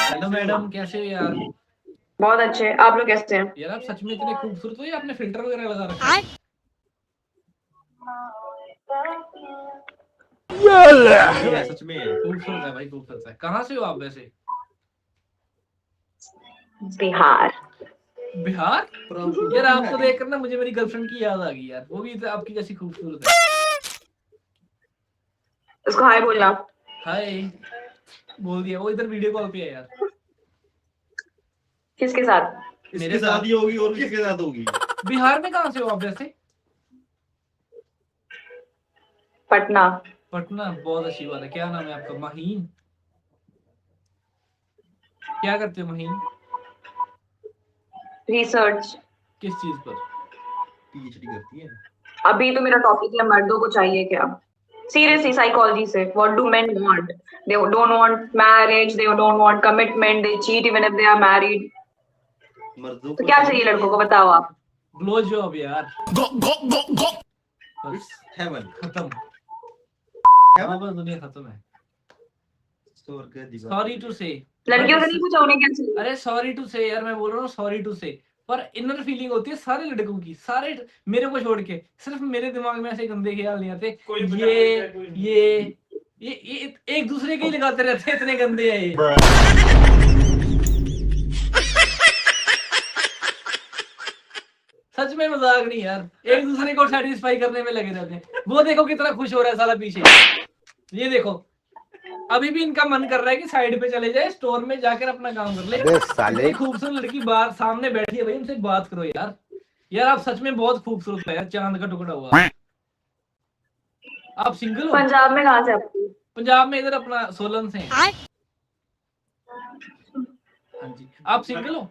Hello madam, कैसे हो यार? बहुत अच्छे। आप लोग कैसे हैं? यार आप सच में इतने खूबसूरत हो या आपने फिल्टर वगैरह लगा रखा है? सही है, सच में है। खूबसूरत है भाई, खूबसूरत है। कहाँ से हो आप वैसे? बिहार। बिहार? फ्रॉम यार यूपी आपको बिहारी। देखकर ना मुझे मेरी गर्लफ्रेंड की याद आ गई यार, वो भी तो आपकी जैसी खूबसूरत है। उसको हाय बोलना। हाय बोल दिया, वो इधर वीडियो कॉल पे है यार। किसके साथ? इसके मेरे साथ साथ। ही होगी और किसके साथ होगी? बिहार में कहाँ से हो आप वैसे? पटना। पटना, बहुत अच्छी बात है। क्या नाम है आपका? महीन? क्या करते हो महीन? रिसर्च। किस चीज पर? पीएचडी करती है। अभी तो मेरा टॉपिक है मर्दों को चाहिए क्या। सीरियसली साइकोलॉजी से what do men want. They don't want marriage, they don't want commitment, they cheat even if they are married. मर्दों तो को क्या चाहिए चाहिए। लड़कों को, बताओ आप। ग्लो जॉब यार। बस इट्स हेवन। खत्म। हाँ हेवन। बस दुनिया खत्म है। स्वर्ग दीवार सॉरी पे। टू से। बट लड़कियों से नहीं पूछा उन्हें क्या चाहिए। अरे सॉरी टू से यार, मैं बोल रहा हूँ सॉरी टू से। पर इनर फीलिंग होती है सारे लड़कों की, सारे मेरे को छोड़ के। सिर्फ मेरे दिमाग में ऐसे गंदे ख्याल नहीं आते। ये एक दूसरे के ही लगाते रहते हैं, इतने गंदे हैं ये। सच में मजाक नहीं यार, एक दूसरे को सेटिस्फाई करने में लगे रहते हैं। वो देखो कितना खुश हो रहा है साला पीछे। ये देखो, अभी भी इनका मन कर रहा है कि साइड पे चले जाए, स्टोर में जाकर अपना काम कर ले। अबे साले। इतनी खूबसूरत लड़की बाहर सामने बैठी है भाई, उनसे बात करो यार। यार आप सच में बहुत खूबसूरत है यार, चांद का टुकड़ा हुआ। आप सिंगल हो? पंजाब में कहाँ से आपकी? पंजाब में इधर अपना सोलन से हैं। हाँ जी, आप सिंगल हो?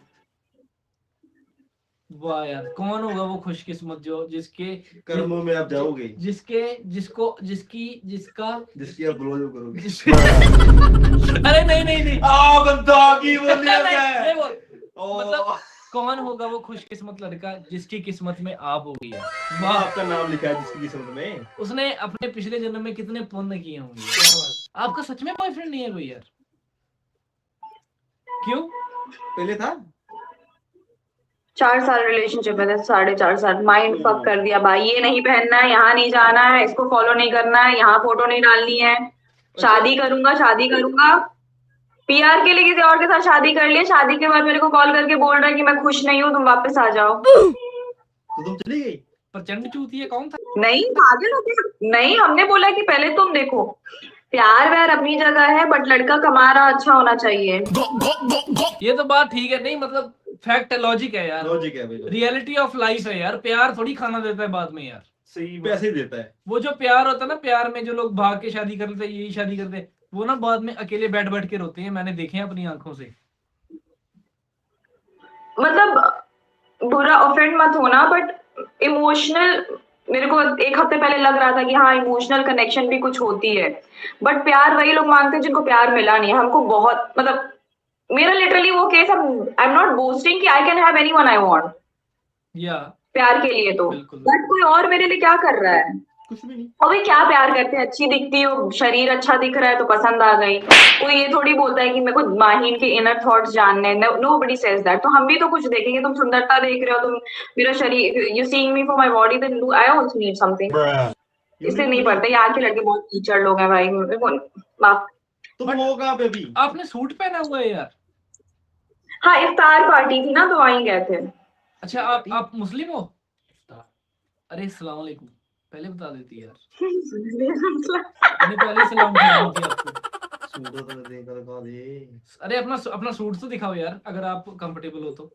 वाह यार, कौन होगा वो खुशकिस्मत जो जिसके कर्मों में आप जाओगे। जिसके जिसको जिसकी जिसका जिसकी आप ग्लो करोगे। अरे नहीं नहीं नहीं। आओ गंदा की बोल दिया नहीं, मैं। नहीं बोल। ओ, मतलब कौन होगा वो खुशकिस्मत लड़का जिसकी किस्मत में आप होगी यार। वो वाह। आपका नाम लिखा है जिसकी किस्मत में। उसने अपने पिछले जन्म में कितने पुण्य किए होंगे क्या यार। बात। आपका सच में बॉयफ्रेंड नहीं है कोई यार? क्यों? पहले था। 4 साल रिलेशनशिप में थे, 4.5 साल माइंड फक ओ, कर दिया भाई। ये नहीं पहनना है, यहाँ नहीं जाना है, इसको फॉलो नहीं करना है, यहाँ फोटो नहीं डालनी है। अच्छा। शादी करूंगा, शादी करूंगा। पीआर के लिए किसी और के साथ शादी कर लिया, शादी के बाद मेरे को कॉल करके बोल रहा है कि मैं खुश नहीं हूँ, तुम वापस आ जाओ। तो तुम चली गई। प्रचंड चूतिया कौन था? नहीं, पागल हो गया। नहीं, हमने बोला कि पहले तुम देखो, प्यार व्यार अपनी जगह है, बट लड़का कमा रहा अच्छा होना चाहिए। ये तो बात ठीक है, नहीं मतलब फैक्ट है, लॉजिक है यार। लॉजिक है भाई, logic। रियलिटी ऑफ लाइफ है यार, प्यार थोड़ी खाना देता है बाद में यार। सही पैसे ही देता है। वो जो प्यार होता है ना, प्यार में जो लोग भाग के शादी कर लेते हैं, यही शादी करते हैं, वो ना बाद में अकेले बैठ बैठ के रोते हैं, मैंने देखे हैं अपनी आंखों से। मतलब बुरा ऑफेंड मत होना, बट इमोशनल, मेरे को एक हफ्ते पहले लग रहा था कि हाँ इमोशनल कनेक्शन भी कुछ होती है। बट प्यार वही लोग मांगते हैं जिनको प्यार मिला नहीं है। हमको बहुत मतलब, मेरा लिटरली वो case, I am not boasting कि I can have anyone I want या प्यार के लिए तो। बिल्कुल बट कोई और मेरे लिए क्या कर रहा है। कुछ भी नहीं। और भी क्या प्यार करते हैं, अच्छी दिखती हो, शरीर अच्छा दिख रहा है तो पसंद आ गई। कोई ये थोड़ी बोलता है कि मेरे को माहीन के इनर थॉट्स जानने, नोबडी सेज दैट। तो हम भी तो कुछ देखेंगे। तुम सुंदरता देख रहे हो, तुम मेरा शरीर, you seeing me for my body, then do I also need something. You इसलिए नीड नहीं मनी। पड़ता। यहाँ के लड़के बहुत कीचड़ लोग हैं भाई, मेरे को माफ। तुम बट हो कहाँ पे अभी? आपने सूट पहना हुआ है यार। हाँ, इफ्तार पार्टी थी ना, तो वहीं गए थे। अच्छा, आप मुस्लिम हो? अरे सलाम वालेकुम, पहले बता देती यार। मैंने पहले ही सलाम ठोक दी थी आपको। सूट तो देखा दिखा दे। अरे अपना अपना सूट तो दिखाओ यार, अगर आप कंफर्टेबल हो तो।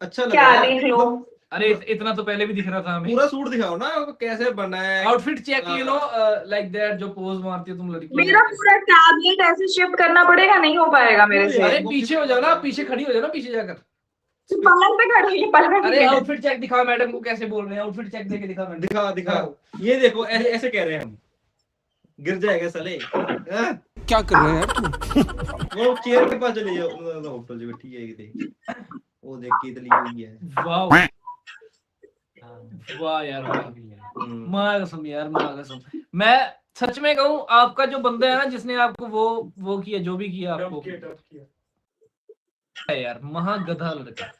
अच्छा लग क्या रहा है देख लो। मतलब। अरे इतना तो पहले भी दिख रहा था हमें। पूरा सूट दिखाओ ना, कैसे बना है। Outfit check, you know, like that, जो पोज मारती हो तुम लड़कियां मेरा ऐसे। पूरा टैबलेट ऐसे शिफ्ट करना पड़ेगा, नहीं हो पाएगा मेरे से। अरे पीछे हो जाओ ना, पीछे खड़ी हो जाओ ना, पीछे जाकर। पलंग पे खड़ी है, पलंग अरे पे। आउटफिट चेक दिखाओ मैडम को, कैसे बोल रहे हैं? आउटफिट चेक देके दिखा मैडम। दिखा दिखा। ये देखो, ऐसे ऐसे कह रहे हैं हम। गिर जाएगा साले। हाँ? क्या कर रहे हैं यार तुम? वो चेयर के पास चले जाओ, होटल जो बैठी है कितने। वो देख के इतनी हुई है। वाह वाह यार वाह। हम्म। माँ कसम यार, माँ कसम। मैं सच में कहूँ, आपका जो बंदा है ना जिसने आपको वो किया, जो भी किया आपको, है यार महागधा लड़का।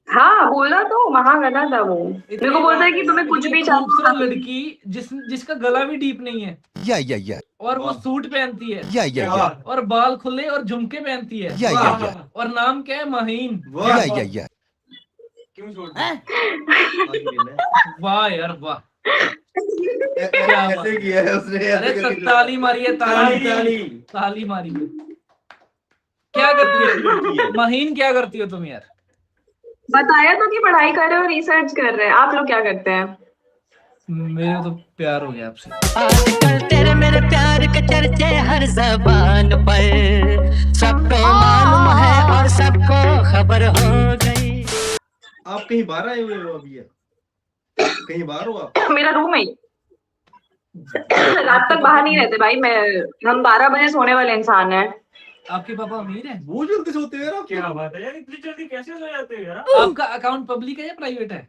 हाँ बोला तो महागधा था वो। मेरे को बोलता है कि तुम्हें कुछ इतनी भी खूबसूरत चाहिए। लड़की जिसका गला भी डीप नहीं है, Yeah. और वो सूट पहनती है, Yeah. और बाल खुले और झुमके पहनती है, Yeah. और नाम क्या है, महीन। Yeah. क्यों छोड़ दिया? वाह यार वाह, ऐसे किया है उसने, अरे ऐसे करके ताली मारी है, ताली ताली। ताली मारी है। क्या करती है महीन, क्या करती हो तुम यार? बताया तो कि पढ़ाई कर रहे हो, रिसर्च कर रहे हैं। आप लोग क्या करते हैं? मेरे तो प्यार हो गया आपसे। आजकल तेरे मेरे प्यार के चर्चे हर जबान पर, सबको मालूम है और सबको खबर हो गई। आप कहीं बाहर आए हुए हो अभी? कहीं बाहर हो आप? मेरा रूम है। रात तक बाहर नहीं रहते भाई। हम 12 बजे सोने वाले इंसान हैं। आपके पापा अमीर है? वो जल्दी सोते हैं आप? क्या बात है यार, इतनी जल्दी कैसे सो जाते हो यार? आपका अकाउंट पब्लिक है या प्राइवेट है?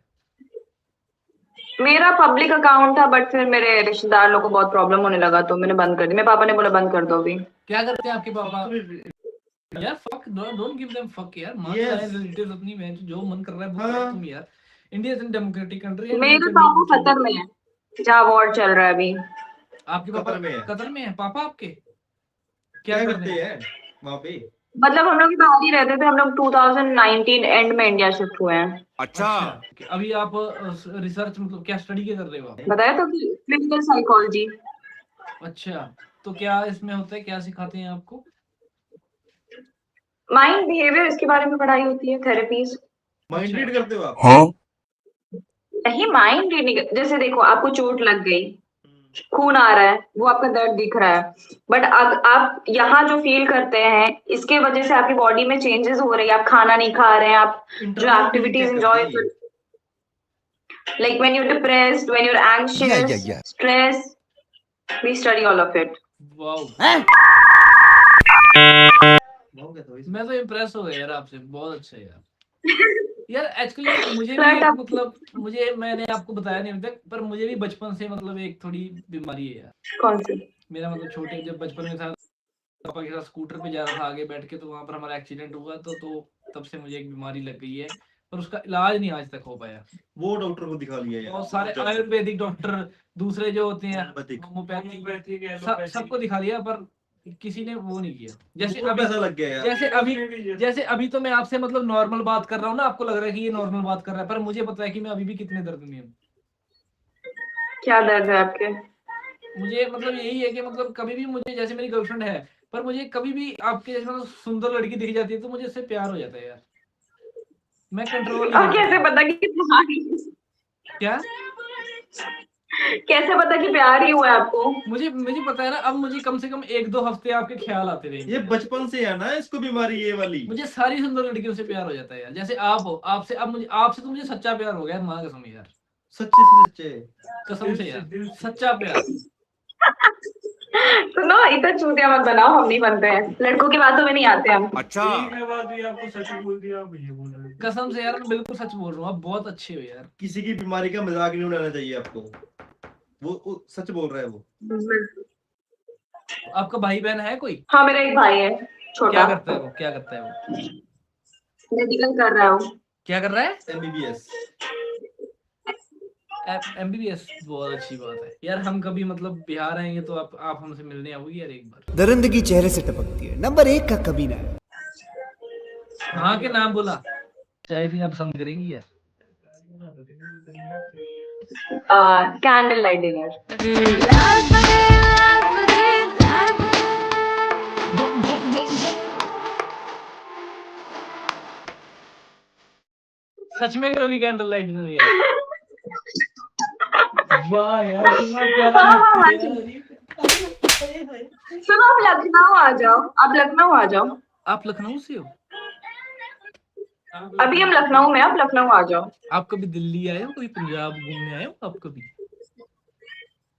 मेरा पब्लिक अकाउंट था, बट फिर मेरे रिश्तेदार लोग को बहुत प्रॉब्लम होने लगा तो मैंने बंद कर दिया। मेरे पापा ने बोला बंद कर दो अभी। क्या करते हैं आपके पापा? यार fuck, don't give them fuck यार। मान Yes. रहे रिलेटिव्स अपनी बहन, जो मन कर रहा है वो हाँ। करो तुम यार। इंडिया इज डेमोक्रेटिक कंट्री है। मेरे पापा कतर में है, जहाँ वॉर चल रहा है अभी। आपके पापा कतर में है? कतर में है पापा आपके? क्या कर करते रहे हैं वहाँ पे? मतलब हम लोग बाहर ही रहते थे। हम लोग 2019 एंड में इंडिया शिफ्ट हुए हैं। अच्छा, अभी आप रिसर्च मतलब क्या स्टडी क्या कर रहे हो आप? बताया तो कि क्लिनिकल साइकोलॉजी। अच्छा, तो क्या इसमें होता है, क्या सिखाते हैं आपको? माइंड बिहेवियर, इसके बारे में पढ़ाई होती है, थेरेपीज। माइंड रीड करते हो आप? नहीं, माइंड रीडिंग जैसे देखो, आपको चोट लग गई, खून आ रहा है, वो आपका दर्द दिख रहा है, बट आप यहाँ जो फील करते हैं, इसके वजह से आपकी बॉडी में चेंजेस हो रही है। आप खाना नहीं खा रहे हैं, आप जो एक्टिविटीज एंजॉय कर, like when you depressed, when you anxious, Yeah. Stress, we study all of it. Wow, मैं तो इम्प्रेस हो गया यार आपसे, बहुत अच्छा यार। यार एक्चुअली मुझे भी एक, मतलब मैंने आपको बताया नहीं अभी तक, पर मुझे भी बचपन से मतलब एक थोड़ी बीमारी है यार। कौन सी? मेरा मतलब छोटे जब बचपन में था, पापा के साथ स्कूटर पे जा रहा था आगे बैठ के, तो वहां पर हमारा एक्सीडेंट हुआ, तो तब से मुझे एक बीमारी लग गई है, पर उसका इलाज नहीं आज तक हो पाया। वो डॉक्टर को दिखा लिया यार। बहुत सारे आयुर्वेदिक डॉक्टर, दूसरे जो होते हैं होम्योपैथिक सबको दिखा लिया, पर किसी ने वो नहीं किया। जैसे वो अभी पैसा लग गया यार। जैसे अभी तो मैं आपसे मतलब नॉर्मल बात कर रहा हूँ ना, आपको लग रहा है कि ये नॉर्मल बात कर रहा है, पर मुझे पता है कि मैं अभी भी कितने दर्द में हूँ। क्या दर्द है आपके? मुझे मतलब यही है कि मतलब कभी भी मुझे, जैसे मेरी गर्लफ्रेंड है, पर मुझे कभी भी आपके जैसे मतलब सुंदर लड़की दिख जाती है तो मुझे उससे प्यार हो जाता है यार। मैं कंट्रोल नहीं और कर कैसे पाता। पता कि तुम्हारी, क्या? कैसे पता कि प्यार ही हुआ है आपको? मुझे पता है ना, अब मुझे कम से कम 1-2 हफ्ते आपके ख्याल आते रहेंगे। ये बचपन से है ना इसको बीमारी ये वाली। मुझे सारी सुंदर लड़कियों से प्यार हो जाता है यार। जैसे आप हो, आपसे अब मुझे, आपसे तो मुझे सच्चा प्यार हो गया, माँ कसम यार, सच्चे से सच्चे कसम से यार, सच्चा प्यार। सुनो, इतना चूतिया मत बनाओ, हम नहीं बनते हैं, लड़कों की बातों में नहीं आते हम। अच्छा, बात भी आपको सच बोल दिया, आप ये बोल रहे हो। कसम से यार, मैं बिल्कुल सच बोल रहा हूँ, आप बहुत अच्छे हो यार। किसी की बीमारी का मजाक नहीं उड़ाना चाहिए आपको। वो सच बोल रहा है वो। आपका भाई बहन है कोई? हाँ, मेरा एक भाई है, छोटा। क्या करता है वो? क्या करता है वो? मेडिकल कर रहा है वो। क्या कर रहा है? MBBS। MBBS, बहुत अच्छी बात है यार। हम कभी मतलब बिहार आएंगे तो आप हमसे मिलने आओगे यार एक बार। दरिंदगी चेहरे से टपकती है, नंबर 1 का कभी ना है। हाँ के नाम बोला, चाय भी आप पसंद करेंगी यार। Candle light dinner. सच में करोगी कैंडल लाइट डिनर यार? वाह यार, कितना प्यारा। सुनो, आप लखनऊ आ जाओ, आप लखनऊ आ जाओ। आप लखनऊ से हो? अभी हम लखनऊ में, आप लखनऊ आ जाओ। आप कभी दिल्ली आए हो, कभी पंजाब घूमने आए हो आप कभी?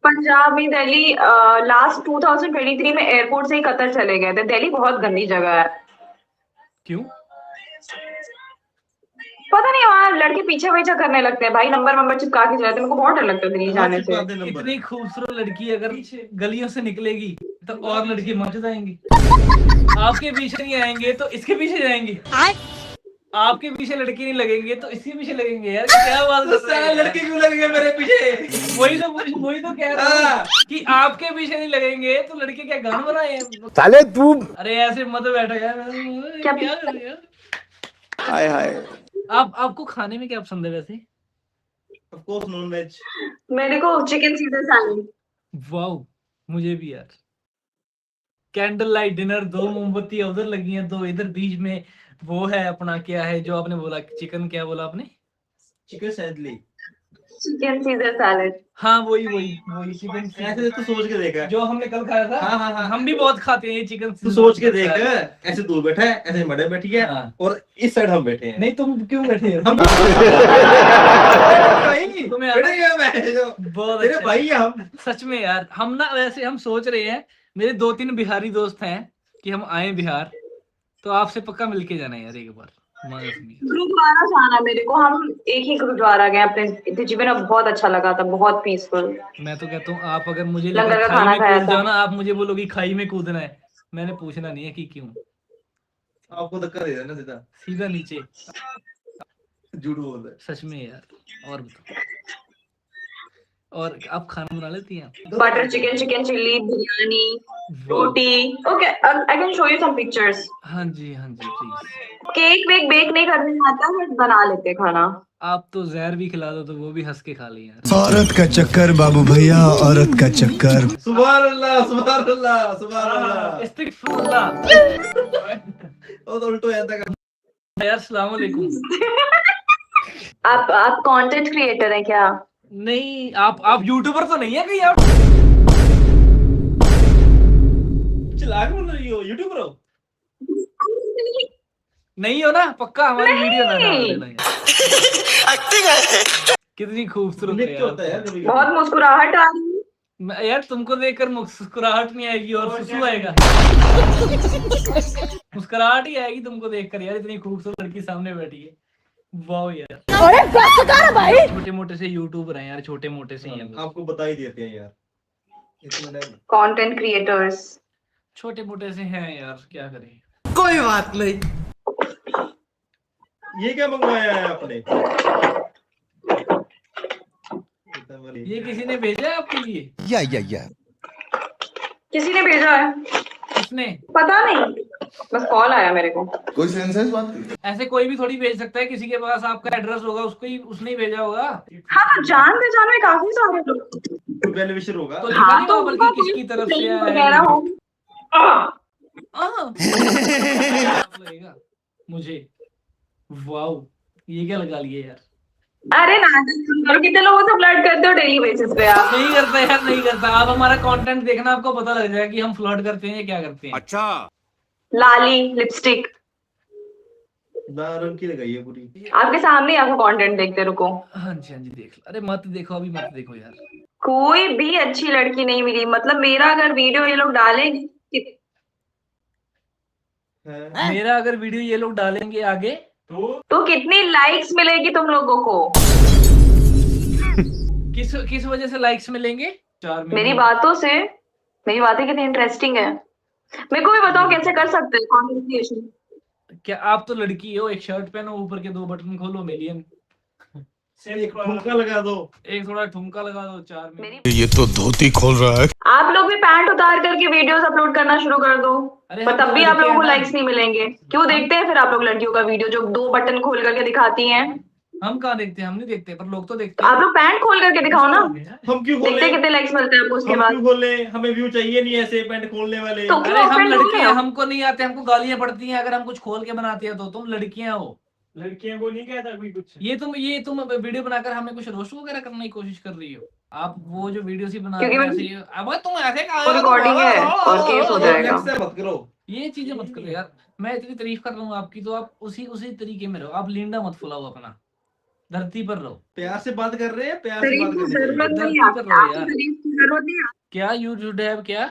पंजाब में, दिल्ली लास्ट 2023 में एयरपोर्ट से ही कतर चले गए थे। दिल्ली बहुत गंदी जगह है। क्यों? पता नहीं वहाँ लड़के पीछे पीछे करने लगते हैं भाई, नंबर चिपका के जाते हैं, मेरे को बहुत डर लगता है दिल्ली जाने से। इतनी खूबसूरत लड़की अगर गलियों से निकलेगी तो और लड़के मौजूद आएंगे। आपके पीछे नहीं आएंगे तो इसके पीछे जाएंगे, आपके पीछे लड़के नहीं लगेंगे तो इसके पीछे लगेंगे। यार क्या बात कर रहे हैं? लड़के क्यों लगेंगे मेरे पीछे? वही तो कह रहा हूँ कि आपके पीछे नहीं लगेंगे तो लड़के क्या गान बनाए हैं? साले तू अरे ऐसे मत बैठो यार, क्या कर रहे हो यार? हाय हाय आपको खाने में क्या पसंद है वैसे? Of course non veg. मेरे को चिकन सीजर सैलड। वाओ, मुझे भी यार। कैंडल लाइट डिनर, 2 मोमबत्तियां उधर लगी हैं, 2 इधर, बीच में वो है अपना, क्या है जो आपने बोला, चिकन क्या बोला आपने? चिकन सैंडली। Chicken Caesar salad. हाँ वही चिकन ऐसे तो सोच के देखा। जो हमने कल खाया था। हाँ। हम भी बहुत खाते हैं ये चिकन। तू सोच के देख, ऐसे दूर बैठा है, ऐसे मडे बैठी है, हाँ। और इस साइड हम बैठे हैं। नहीं तुम क्यों बैठे हो? हम तुम्हें बैठे हैं, मैं जो बहुत तेरे अच्छा। भाई हैं हम। सच में यार, हम ना वैसे हम सोच रहे हैं, मेरे 2-3 बिहारी दोस्त हैं कि हम आए बिहार, तो आपसे पक्का मिलके जाना है यार एक बार। गुरुद्वारा जाना मेरे को, हम एक ही गुरुद्वारा गए अपने जीवन में, बहुत अच्छा लगा था, बहुत पीसफुल। मैं तो कहता हूँ आप अगर मुझे लंगर लेकर का खाई खाना में खाया कूद था। जाओ ना, आप मुझे बोलोगी खाई में कूदना है, मैंने पूछना नहीं है कि क्यों। आपको धक्का दे देना सीधा सीधा नीचे। झूठ बोल रहे। सच में यार। और बताओ, और आप खाना बना लेती हैं? Butter chicken, chicken chilli, biryani, रोटी। Okay, I can show you some pictures. हाँ जी प्लीज। केक वेक बेक नहीं करने आता, बट बना लेते खाना। आप तो जहर भी खिला दो तो वो भी हंस के खा ली यार। औरत का चक्कर बाबू भैया, औरत का चक्कर। सुभान अल्लाह, सुभान अल्लाह, सुभान अल्लाह। इस्तिगफारुल्लाह। वो तो उल्टो ऐसा कर। यार अस्सलाम वालेकुम। आप कंटेंट क्रिएटर हैं क्या? नहीं, आप यूट्यूबर तो नहीं है कहीं? आप चलाक बोल रही हो, यूट्यूबर हो? नहीं हो ना? पक्का हमारी वीडियो ना डाल देना यार। कितनी खूबसूरत है क्या होता है यार। यार? बहुत मुस्कुराहट आ रही है। यार तुमको देखकर मुस्कुराहट नहीं आएगी और सुसु आएगा। मुस्कुराहट ही आएगी तुमको देखकर यार, इतनी खूबसूरत लड़की सामने बैठी है। वाह यार। अरे बस कर भाई। छोटे मोटे से यूट्यूबर हैं यार, छोटे मोटे से ही हैं। आपको बता ही देते हैं यार, इतना कंटेंट क्रिएटर्स छोटे मोटे से हैं यार, क्या करें। कोई बात नहीं। ये क्या मंगवाया है आपने? ये किसी ने भेजा है आपके लिए? या किसी ने भेजा है? किसने? पता नहीं, बस कॉल आया मेरे को। कोई सेंस है इस बात की? ऐसे कोई भी थोड़ी भेज सकता है, किसी के पास आपका एड्रेस होगा, उसको ही उसने ही भेजा होगा। हाँ, तो जान पहचान में काफी सारे लोग। तो बेनिफिशियल होगा। तो लिखा हाँ, नहीं तो वहाँ पर कि किसकी तरफ से आया वगैरह है। हो। लगेगा मुझे। वाओ, ये क्या लगा लिए यार। अरे ना, कितने लोगों से फ्लर्ट करते हो डेली बेसिस पे आप? नहीं करता यार, नहीं करता। आप हमारा कंटेंट देखना, आपको पता लग जाएगा कि हम फ्लर्ट करते हैं या क्या करते हैं। अच्छा लाली लिपस्टिक रंग की लगाई है पूरी। आपके सामने आपको कंटेंट देखते रुको। हाँ जी देख लो। अरे मत देखो, अभी मत देखो यार। कोई भी अच्छी लड़की नहीं मिली, मतलब मेरा अगर वीडियो ये लोग डालेंगे मेरा अगर वीडियो ये लोग डालेंगे आगे तो कितनी लाइक्स मिलेगी तुम लोगों को? किस वजह से लाइक्स मिलेंगे? 4 मेरी मिलियन। बातों से, मेरी बातें कितनी इंटरेस्टिंग है। मेरे को भी बताओ कैसे कर सकते हैं कंटेंट क्रिएशन। क्या आप तो लड़की हो? एक शर्ट पहनो, ऊपर के 2 बटन खोलो, मिलियन। एक ठुमका लगा दो, एक थोड़ा ठुमका लगा दो, 4 मिलियन। मेरी ये तो धोती खोल रहा है। आप लोग भी पैंट उतार करके वीडियोस अपलोड करना शुरू कर दो, अरे पर हम तब तो भी आप लड़के लोगों को हैं ना। लाइक्स नहीं मिलेंगे। क्यों देखते हैं फिर आप लोग लड़कियों का वीडियो जो 2 बटन खोल करके दिखाती हैं? हम कहाँ देखते हैं? हम नहीं देखते, पर लोग तो देखते आप लोग पैंट खोल करके दिखाओ ना, हम क्यों देखते खोले? हैं कितने लाइक्स मिलते हैं आपको उसके हम बाद। क्यों खोले? हमें व्यू चाहिए नहीं ऐसे पैंट खोलने वाले। तो अरे हम offend हो लड़के रहे हैं, हो? हमको नहीं आते, हमको गालियां पड़ती हैं अगर हम कुछ खोल के बनाते हैं तो। तुम लड़कियां हो। लड़कियों को नहीं कहता कोई कुछ। ये तुम वीडियो बनाकर हमें कुछ रोस्ट वगैरह करने की कोशिश कर रही हो। आप वो जो वीडियो ही बना क्योंकि रहे मैं- हो ऐसे, अब तुम ऐसे वो रिकॉर्डिंग है और केस हो जाएगा। नेक्स्ट टाइम मत करो। ये चीजें मत करो यार। मैं इतनी तारीफ कर रहा हूँ आपकी, तो आप उसी तरीके में रहो। आप लिंडा मत फुलाओ अपना, धरती पर रहो। प्यार से बात कर रहे हैं, प्यार से तारीफ बात की करनी जरूरत चाहिए। नहीं धरती पर है, रहो आपको यार। तारीफ की जरूरत नहीं है। क्या यू शुड हैव क्या?